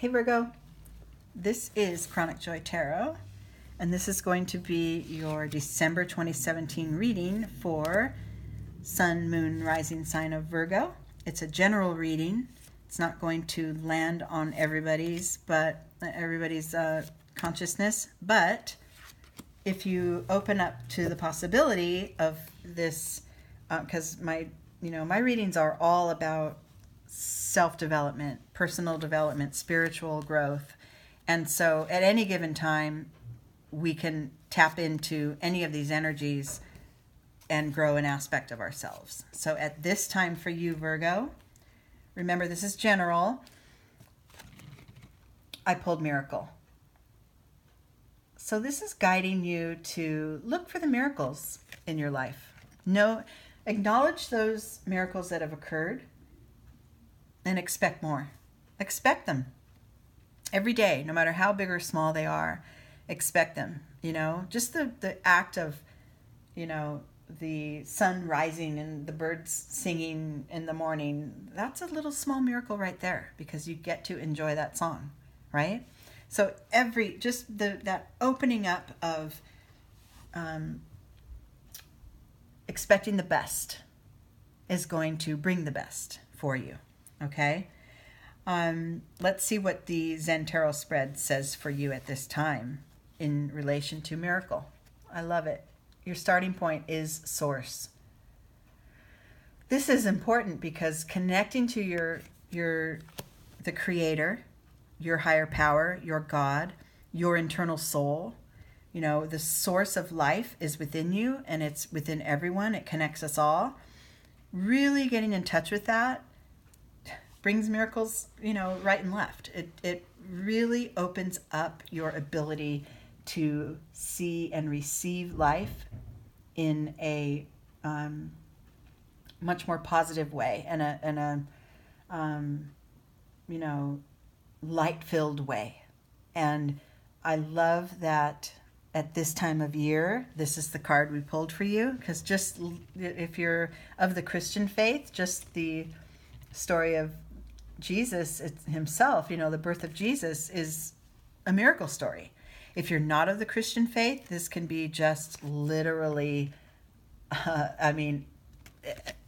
Hey Virgo, this is Chronic Joy Tarot, and this is going to be your December 2017 reading for Sun, Moon, Rising sign of Virgo. It's a general reading. It's not going to land on everybody's consciousness, but if you open up to the possibility of this, because my readings are all about self-development, personal development, spiritual growth. And so at any given time, we can tap into any of these energies and grow an aspect of ourselves. So at this time for you, Virgo, remember this is general. I pulled Miracle. So this is guiding you to look for the miracles in your life. Acknowledge those miracles that have occurred and expect more. Expect them every day, no matter how big or small they are. Expect them. Just the act of, the sun rising and the birds singing in the morning. That's a little small miracle right there, because you get to enjoy that song, right? So that opening up of expecting the best is going to bring the best for you. Okay, let's see what the Zen Tarot spread says for you at this time in relation to miracle. I love it. Your starting point is source. This is important because connecting to the creator, your higher power, your God, your internal soul, the source of life is within you and it's within everyone. It connects us all. Really getting in touch with that brings miracles, right and left. It really opens up your ability to see and receive life in a much more positive way and a light-filled way. And I love that at this time of year, this is the card we pulled for you, because just if you're of the Christian faith, just the story of Jesus himself, the birth of Jesus is a miracle story. If you're not of the Christian faith, this can be just literally,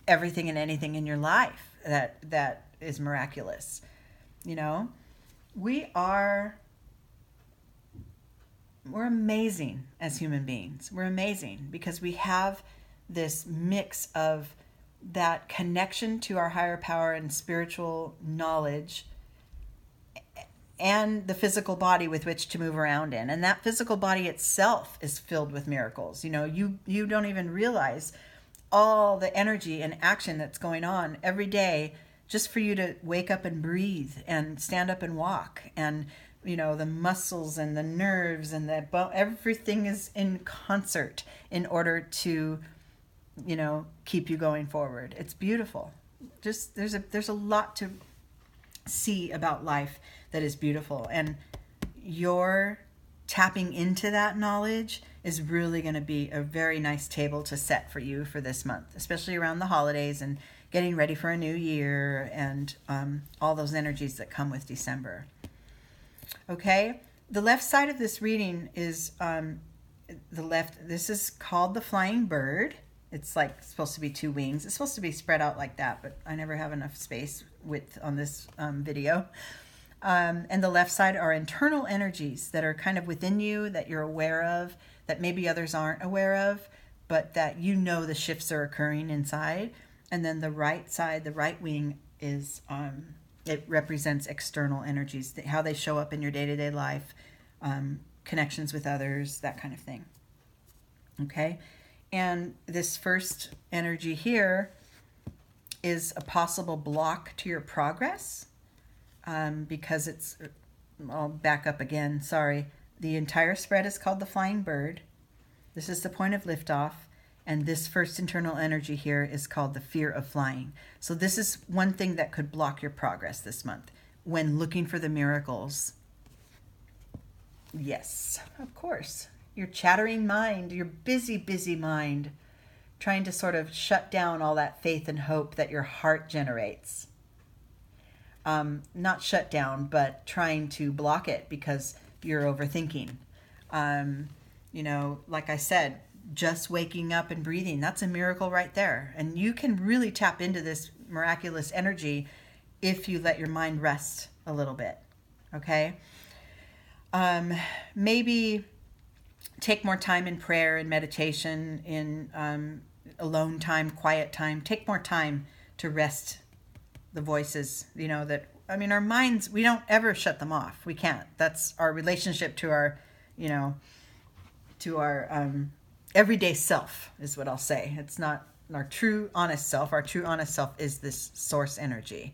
everything and anything in your life that is miraculous. We're amazing as human beings. We're amazing because we have this mix of that connection to our higher power and spiritual knowledge and the physical body with which to move around in. And that physical body itself is filled with miracles. You don't even realize all the energy and action that's going on every day just for you to wake up and breathe and stand up and walk. And, the muscles and the nerves and the bone, everything is in concert in order to keep you going forward. It's beautiful. Just there's a lot to see about life that is beautiful, and your tapping into that knowledge is really going to be a very nice table to set for you for this month, especially around the holidays and getting ready for a new year and all those energies that come with December. Okay, the left side of this reading is this is called the flying bird. It's like supposed to be two wings. It's supposed to be spread out like that, but I never have enough space width on this video. And the left side are internal energies that are kind of within you, that you're aware of, that maybe others aren't aware of, but that the shifts are occurring inside. And then the right side, the right wing, is it represents external energies, how they show up in your day-to-day life, connections with others, that kind of thing. Okay? And this first energy here is a possible block to your progress because I'll back up again, sorry. The entire spread is called the flying bird. This is the point of liftoff. And this first internal energy here is called the fear of flying. So this is one thing that could block your progress this month when looking for the miracles. Yes, of course. Your chattering mind, your busy mind, trying to sort of shut down all that faith and hope that your heart generates. not shut down, but trying to block it because you're overthinking. Like I said, just waking up and breathing, that's a miracle right there. And you can really tap into this miraculous energy if you let your mind rest a little bit. Okay? Maybe take more time in prayer and meditation, in alone time, quiet time. Take more time to rest the voices, our minds, we don't ever shut them off. We can't. That's our relationship to our, everyday self is what I'll say. It's not our true honest self. Our true honest self is this source energy.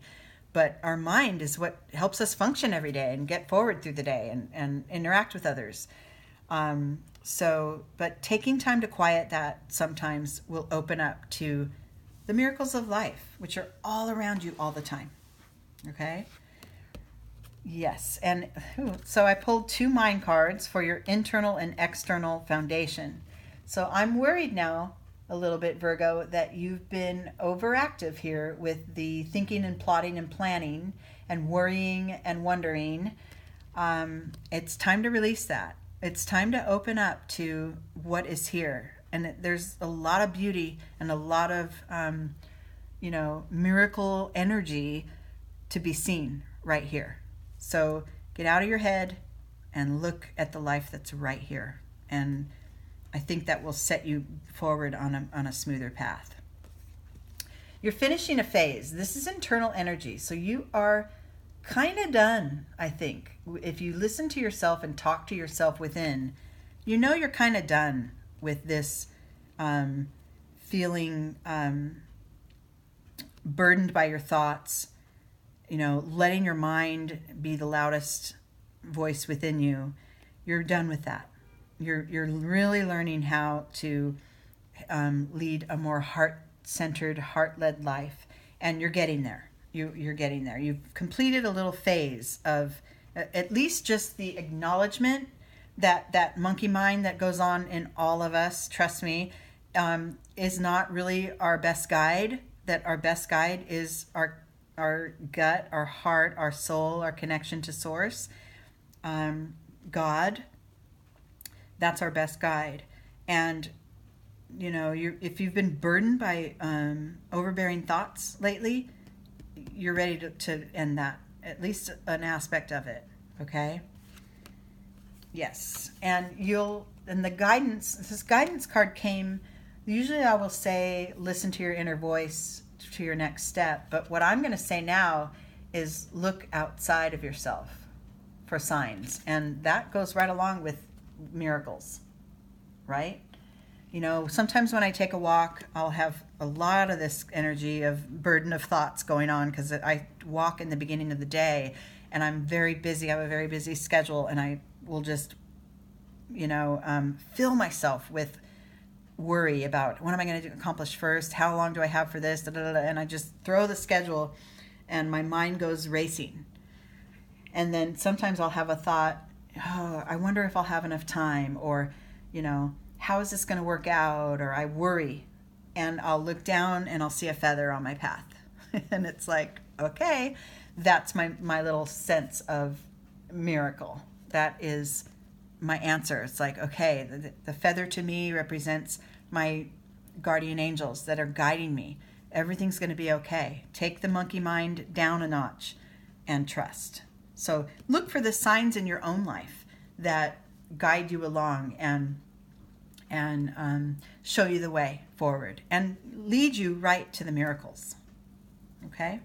But our mind is what helps us function every day and get forward through the day and interact with others. But taking time to quiet that sometimes will open up to the miracles of life, which are all around you all the time. Okay? Yes. And so I pulled 2 mind cards for your internal and external foundation. So I'm worried now a little bit, Virgo, that you've been overactive here with the thinking and plotting and planning and worrying and wondering. It's time to release that. It's time to open up to what is here. And there's a lot of beauty and a lot of, miracle energy to be seen right here. So get out of your head and look at the life that's right here. And I think that will set you forward on a smoother path. You're finishing a phase. This is internal energy. So you are kind of done, I think. If you listen to yourself and talk to yourself within, you're kind of done with this feeling burdened by your thoughts, letting your mind be the loudest voice within you. You're done with that. You're really learning how to lead a more heart-centered, heart-led life, and you're getting there. You're getting there. You've completed a little phase of at least just the acknowledgement that monkey mind that goes on in all of us, trust me, is not really our best guide. That our best guide is our gut, our heart, our soul, our connection to source, God. That's our best guide. And if you've been burdened by overbearing thoughts lately, you're ready to end that, at least an aspect of it. Okay. Yes. And the guidance, this guidance card came, usually I will say, listen to your inner voice to your next step. But what I'm going to say now is look outside of yourself for signs. And that goes right along with miracles, right? Sometimes when I take a walk, I'll have a lot of this energy of burden of thoughts going on because I walk in the beginning of the day and I'm very busy. I have a very busy schedule and I will just, fill myself with worry about what am I going to accomplish first? How long do I have for this? And I just throw the schedule and my mind goes racing. And then sometimes I'll have a thought, oh, I wonder if I'll have enough time, or, how is this going to work out? Or I worry and I'll look down and I'll see a feather on my path. And it's like, okay, that's my little sense of miracle. That is my answer. It's like, okay, the feather to me represents my guardian angels that are guiding me. Everything's going to be okay. Take the monkey mind down a notch and trust. So look for the signs in your own life that guide you along and show you the way forward and lead you right to the miracles. Okay?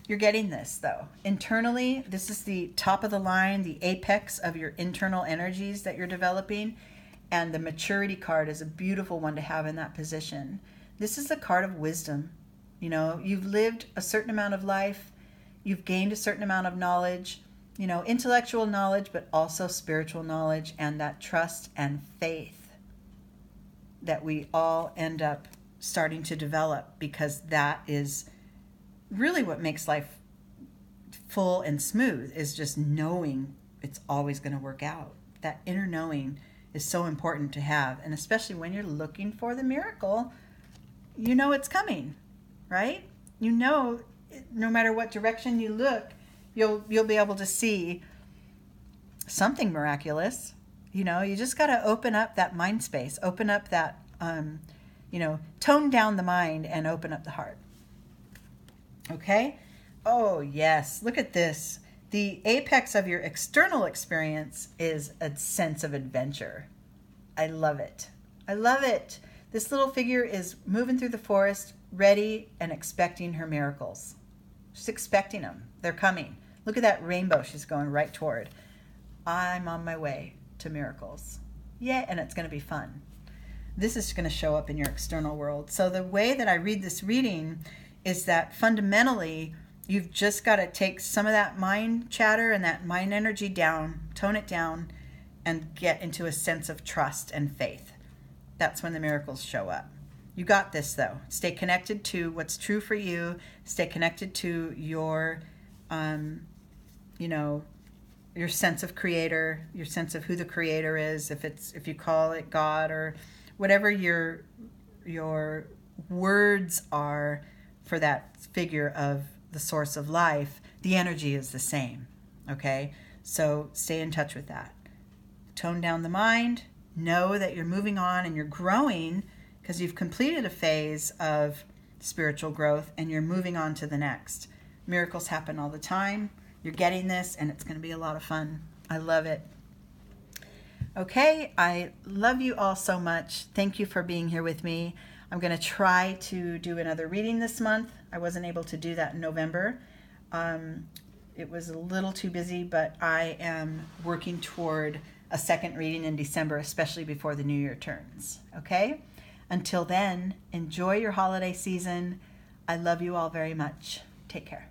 You're getting this, though. Internally, this is the top of the line, the apex of your internal energies that you're developing. And the maturity card is a beautiful one to have in that position. This is the card of wisdom. You've lived a certain amount of life. You've gained a certain amount of knowledge, intellectual knowledge, but also spiritual knowledge, and that trust and faith that we all end up starting to develop, because that is really what makes life full and smooth, is just knowing it's always going to work out. That inner knowing is so important to have, and especially when you're looking for the miracle, it's coming, right? no matter what direction you look, you'll be able to see something miraculous. You just got to open up that mind space, open up that, tone down the mind and open up the heart. Okay? Oh, yes. Look at this. The apex of your external experience is a sense of adventure. I love it. I love it. This little figure is moving through the forest, ready and expecting her miracles. She's expecting them. They're coming. Look at that rainbow she's going right toward. I'm on my way to miracles. Yeah, and it's going to be fun. This is going to show up in your external world. So the way that I read this reading is that fundamentally, you've just got to take some of that mind chatter and that mind energy down, tone it down, and get into a sense of trust and faith. That's when the miracles show up. You got this, though. Stay connected to what's true for you. Stay connected to your, your sense of creator, your sense of who the creator is, if you call it God or whatever your words are for that figure of the source of life, the energy is the same. Okay? So stay in touch with that. Tone down the mind. Know that you're moving on and you're growing because you've completed a phase of spiritual growth and you're moving on to the next. Miracles happen all the time. You're getting this and it's going to be a lot of fun. I love it. Okay, I love you all so much. Thank you for being here with me. I'm going to try to do another reading this month. I wasn't able to do that in November. It was a little too busy, but I am working toward a second reading in December, especially before the New Year turns. Okay? Until then, enjoy your holiday season. I love you all very much. Take care.